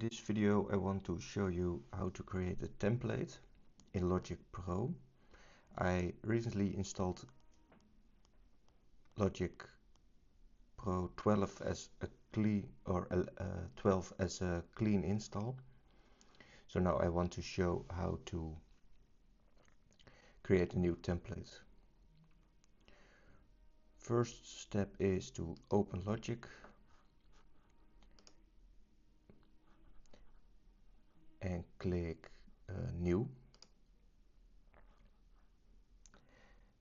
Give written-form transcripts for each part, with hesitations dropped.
this video I want to show you how to create a template in Logic Pro. I recently installed Logic Pro 12 as a clean 12 as a clean install. So now I want to show how to create a new template. First step is to open Logic and click New.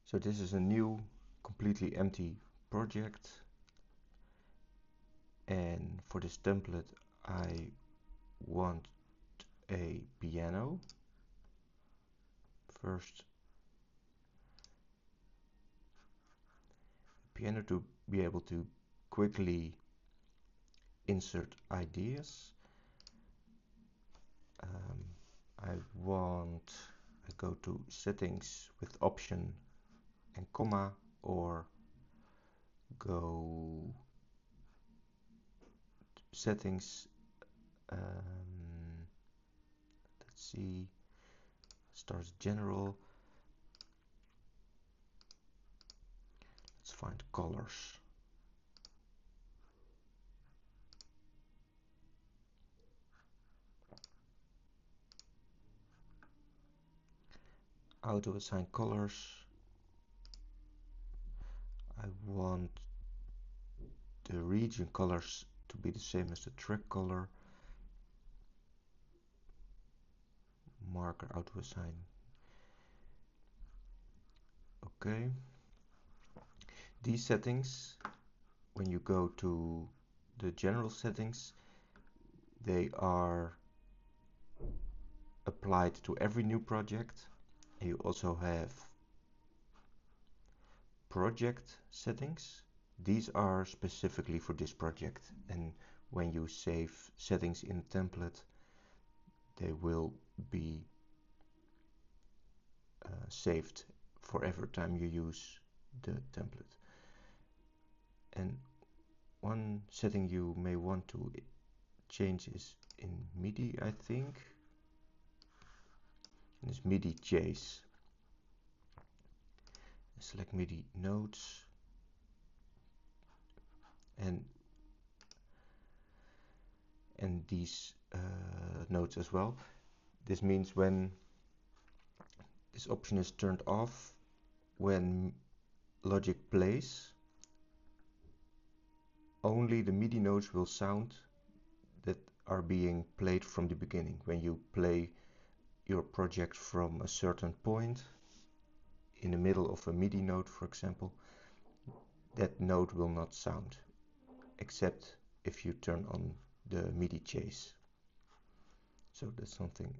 So this is a new, completely empty project, and for this template I want a piano. First, piano to be able to quickly insert ideas. I go to settings with option and comma, or go settings, let's see, starts general, let's find colors. Auto assign colors. I want the region colors to be the same as the track color. Marker auto assign. Okay. These settings, when you go to the general settings, they are applied to every new project. You also have project settings. These are specifically for this project, and when you save settings in a template, they will be saved for every time you use the template. And one setting you may want to change is in MIDI, I think. And it's MIDI chase. Select MIDI notes, and these notes as well. This means when this option is turned off, when Logic plays, only the MIDI notes will sound that are being played from the beginning. When you play your project from a certain point, in the middle of a MIDI note for example, that note will not sound, except if you turn on the MIDI chase. So that's something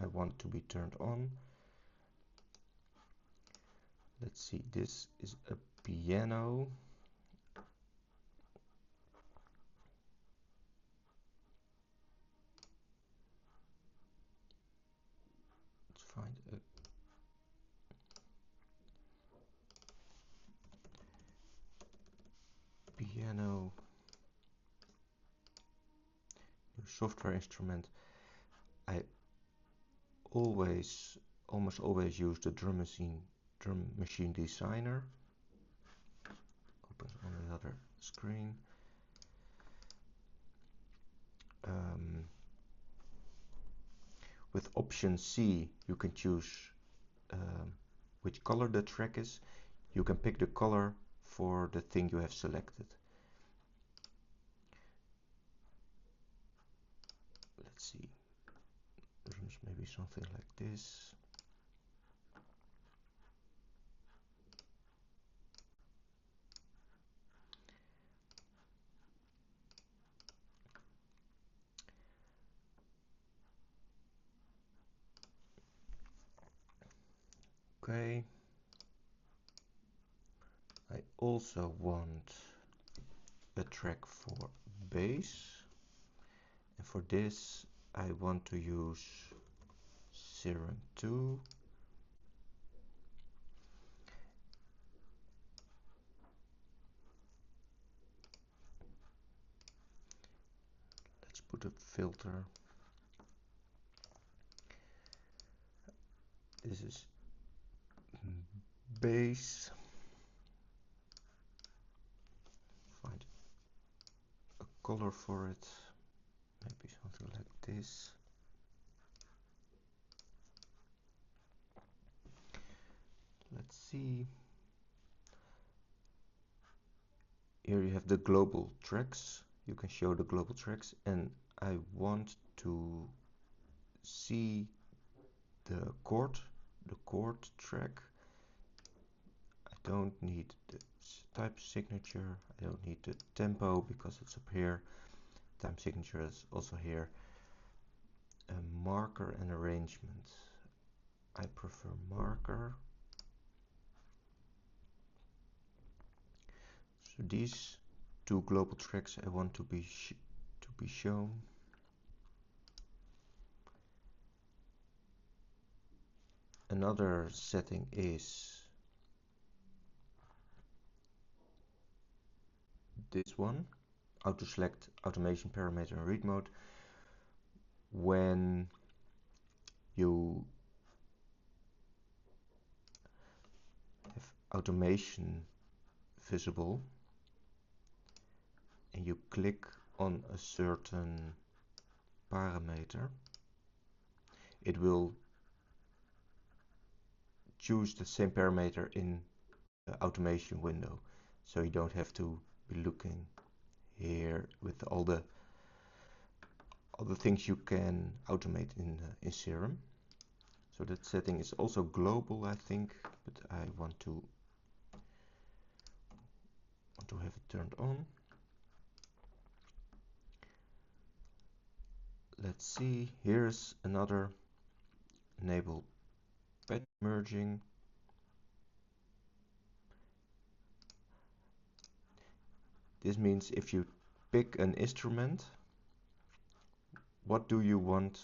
I want to be turned on. Let's see, this is a piano. Let's find a piano. New software instrument. I almost always use the drum machine designer. Opens on the other screen. With option C you can choose which color the track is. You can pick the color for the thing you have selected. Let's see, drums, maybe something like this. Okay. I also want a track for bass, and for this I want to use Serum 2. Let's put the filter. This is base. Find a color for it. Maybe something like this. Let's see. Here you have the global tracks. You can show the global tracks, and I want to see the chord track. I don't need the type signature. I don't need the tempo because it's up here. Time signature is also here. A marker and arrangement. I prefer marker. So these two global tracks I want to be shown. Another setting is this one, auto select automation parameter in read mode. When you have automation visible and you click on a certain parameter, it will choose the same parameter in the automation window, so you don't have to be looking here with all the things you can automate in Serum. So that setting is also global, I think, but I want to have it turned on. Let's see, here's another enable patch merging. This means if you pick an instrument, what do you want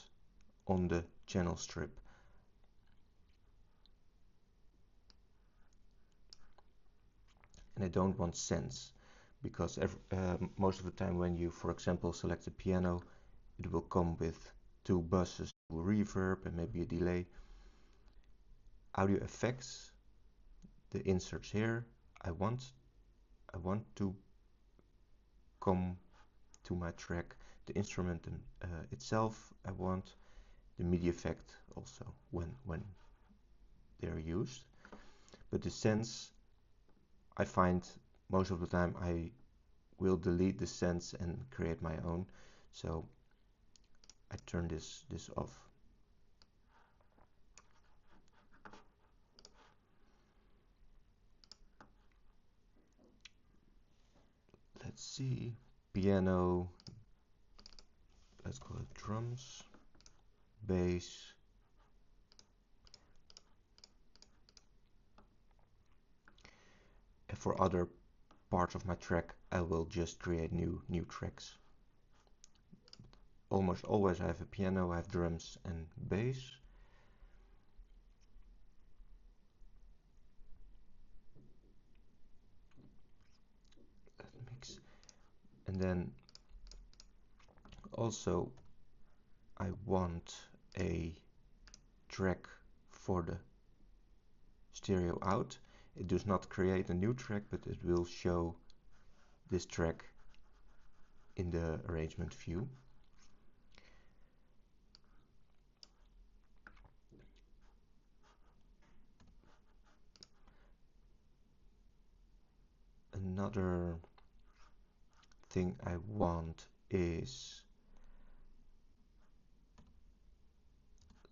on the channel strip? And I don't want sense, because most of the time when you, for example, select a piano, it will come with two buses, reverb, and maybe a delay. Audio effects, the inserts here, I want to come to my track. The instrument itself, I want the MIDI effect also when they're used. But the sense, I find most of the time I will delete the sense and create my own. So I turn this off. Let's see, piano, let's call it drums, bass, and for other parts of my track I will just create new tracks. Almost always I have a piano, I have drums and bass. Let's mix. And then also I want a track for the stereo out. It does not create a new track, but it will show this track in the arrangement view. Another thing I want is,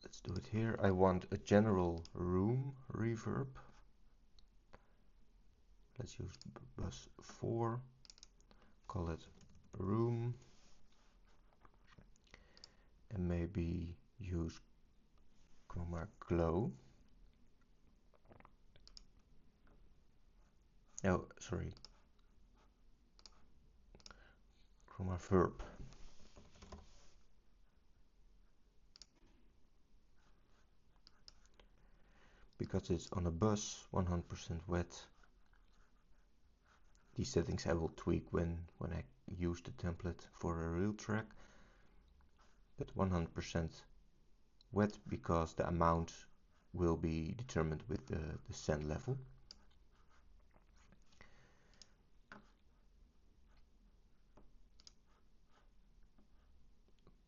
let's do it here, I want a general room reverb. Let's use bus 4, call it room, and maybe use chroma glow. Oh, sorry, chroma verb. Because it's on a bus, 100% wet. These settings I will tweak when I use the template for a real track. but 100% wet because the amount will be determined with the sand level.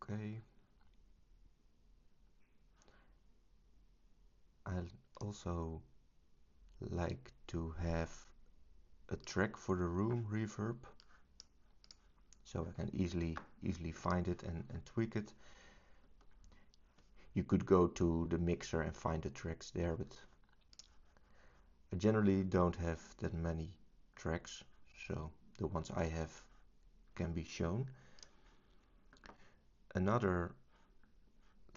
Okay. I'd also like to have a track for the room reverb, so I can easily find it and tweak it. You could go to the mixer and find the tracks there, but I generally don't have that many tracks, so the ones I have can be shown. Another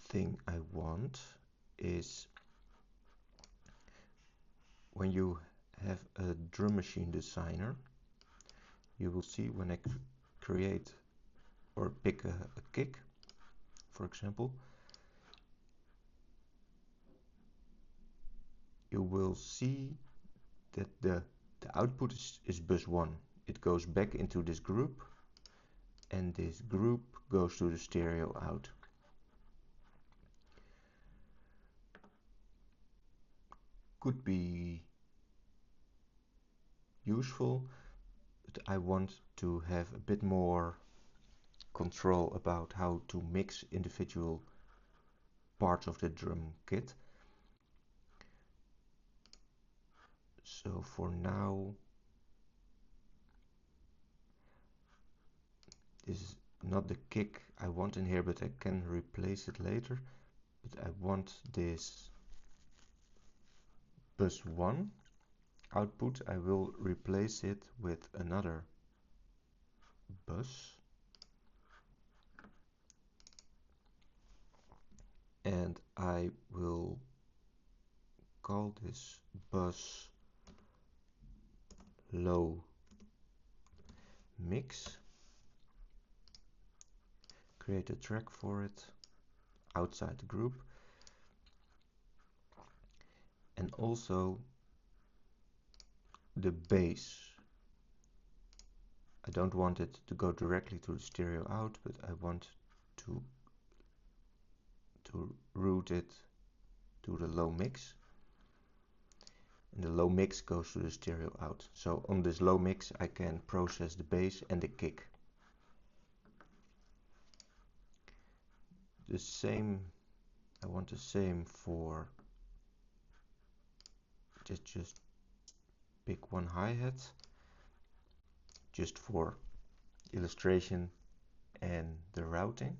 thing I want is when you have a drum machine designer, you will see when I create or pick a kick, for example, you will see that the output is bus 1. It goes back into this group, and this group goes to the stereo out. Could be useful, but I want to have a bit more control about how to mix individual parts of the drum kit. So for now, this is not the kick I want in here, but I can replace it later. But I want this bus 1 output. I will replace it with another bus, and I will call this bus low mix, create a track for it outside the group, and also the bass. I don't want it to go directly to the stereo out, but I want to route it to the low mix, and the low mix goes to the stereo out. So on this low mix I can process the bass and the kick. The same, I want the same for just pick one hi-hat just for illustration and the routing.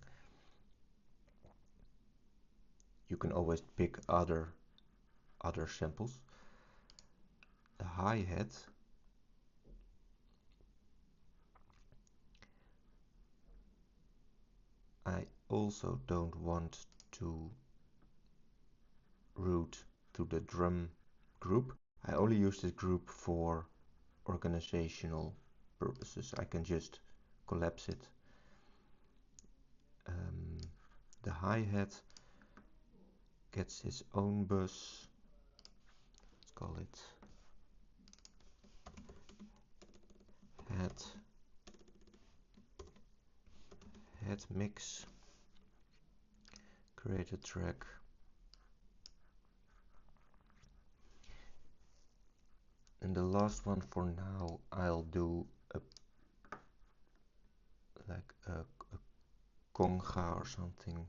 You can always pick other samples. The hi-hat, I also don't want to route to the drum group. I only use this group for organizational purposes. I can just collapse it. The hi-hat gets its own bus. Let's call it head mix. Create a track. And the last one for now, I'll do like a conga or something.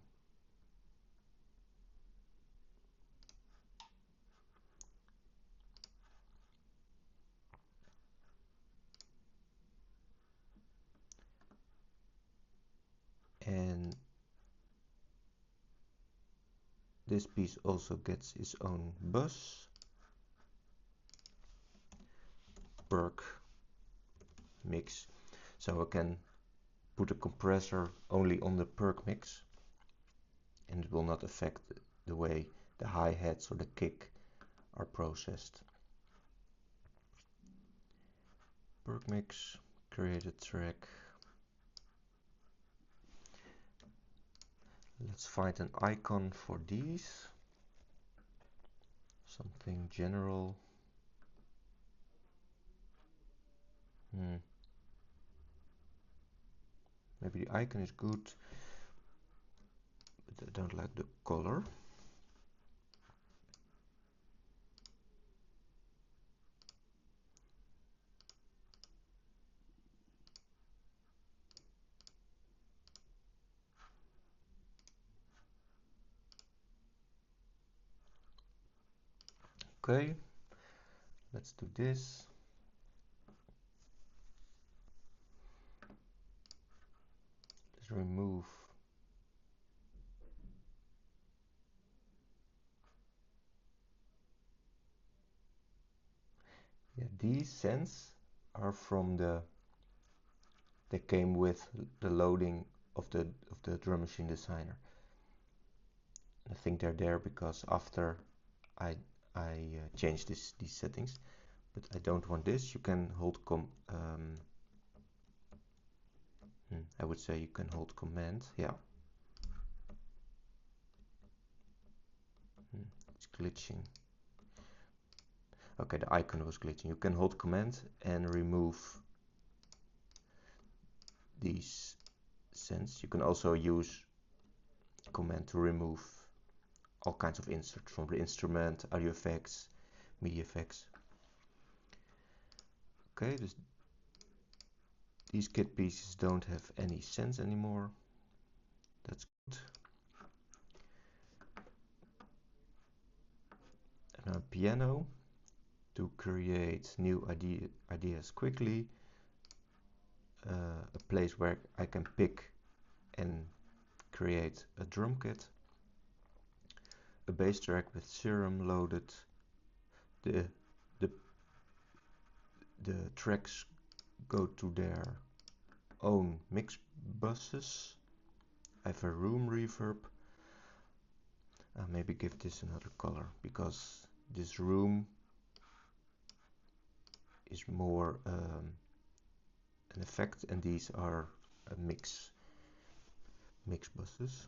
And this piece also gets its own bus. Perk mix. So I can put a compressor only on the perk mix, and it will not affect the way the hi-hats or the kick are processed. Perk mix, create a track. Let's find an icon for these. Something general. Maybe the icon is good. I don't like the color. Okay, let's do this. Let's remove these scents are from they came with the loading of the Drum Machine Designer. I think they're there because after I changed these settings, but I don't want this. You can hold I would say you can hold Command. Yeah. It's glitching. Okay, the icon was glitching. You can hold Command and remove these scents. You can also use Command to remove all kinds of inserts from the instrument, audio effects, media effects. Okay, these kit pieces don't have any sense anymore. That's good. And a piano to create new ideas quickly. A place where I can pick and create a drum kit. A bass track with Serum loaded. The tracks go to their own mix buses. I have a room reverb. Maybe give this another color because this room is more an effect, and these are a mix buses.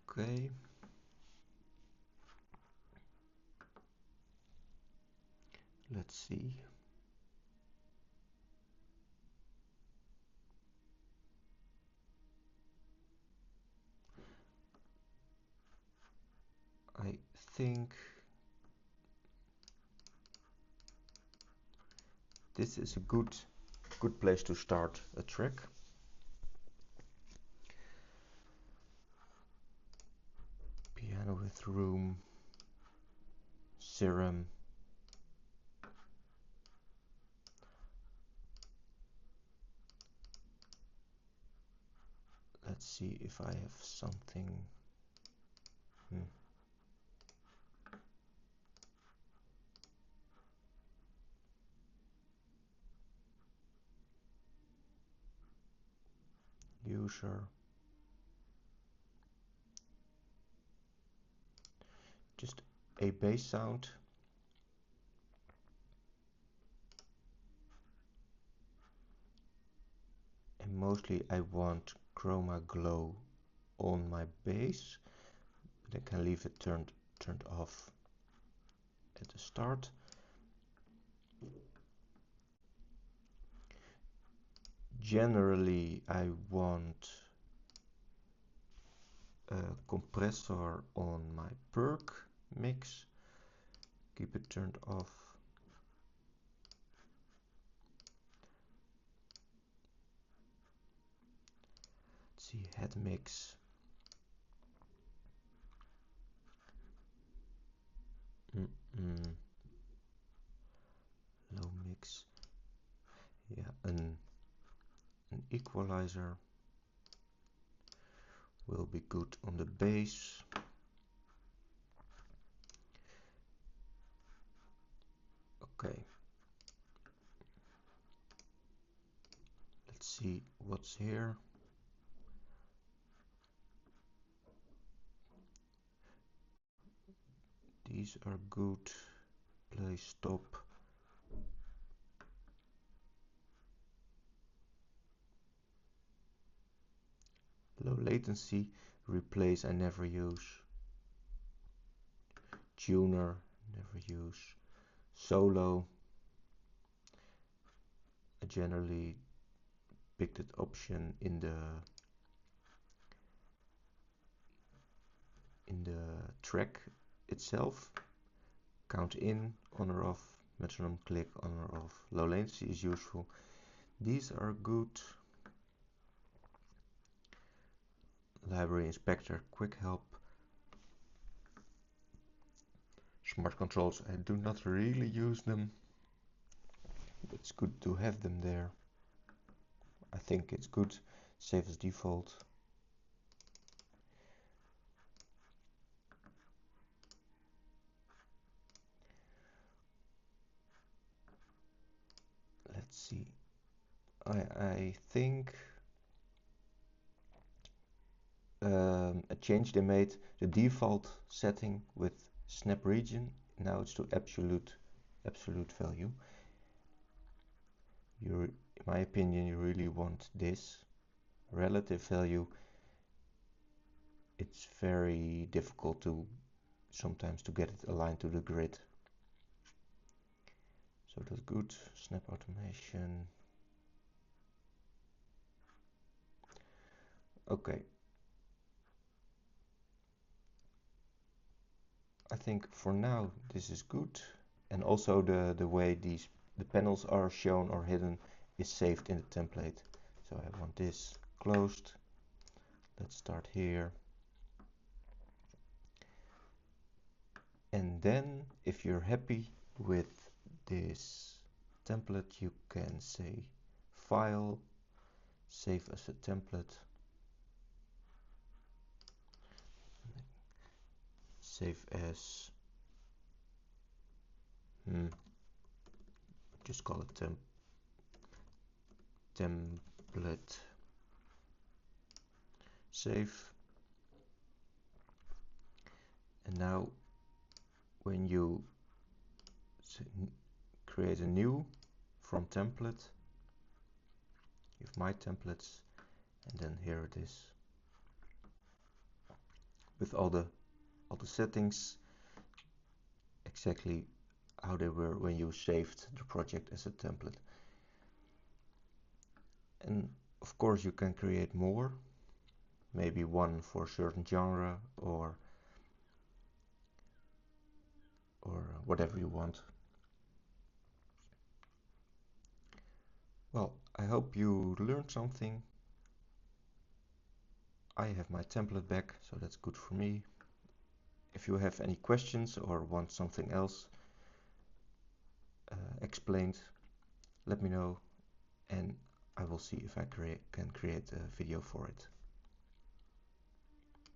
Okay. Let's see. I think this is a good place to start a track. Piano with room, Serum. Let's see if I have something. User. Just a bass sound. And mostly I want Chroma Glow on my bass, but I can leave it turned off at the start. Generally I want a compressor on my perk mix. Keep it turned off. Let's see, head mix. Low mix. Yeah, an equalizer will be good on the bass. Okay. Let's see what's here. These are good. Play, stop. Low latency, replace I never use. Tuner, never use. Solo, I generally pick that option in the track itself. Count in, on or off, metronome click, on or off. Low latency is useful. These are good. Library inspector, quick help. Smart controls, I do not really use them. It's good to have them there. I think it's good. Save as default. Let's see. I think a change they made, the default setting with snap region, now it's to absolute value. In my opinion, you really want this. Relative value, it's very difficult to sometimes to get it aligned to the grid. So that's good. Snap automation. Okay. I think for now this is good. And also the way the panels are shown or hidden is saved in the template. So I want this closed. Let's start here. And then if you're happy with this template, you can say File, Save as a template, save as, just call it template, save. And now when you create a new from template, you have my templates, and then here it is with all the settings exactly how they were when you saved the project as a template. And of course you can create more, maybe one for a certain genre or whatever you want. Well, I hope you learned something. I have my template back, so that's good for me. If you have any questions or want something else explained, let me know and I will see if I can create a video for it.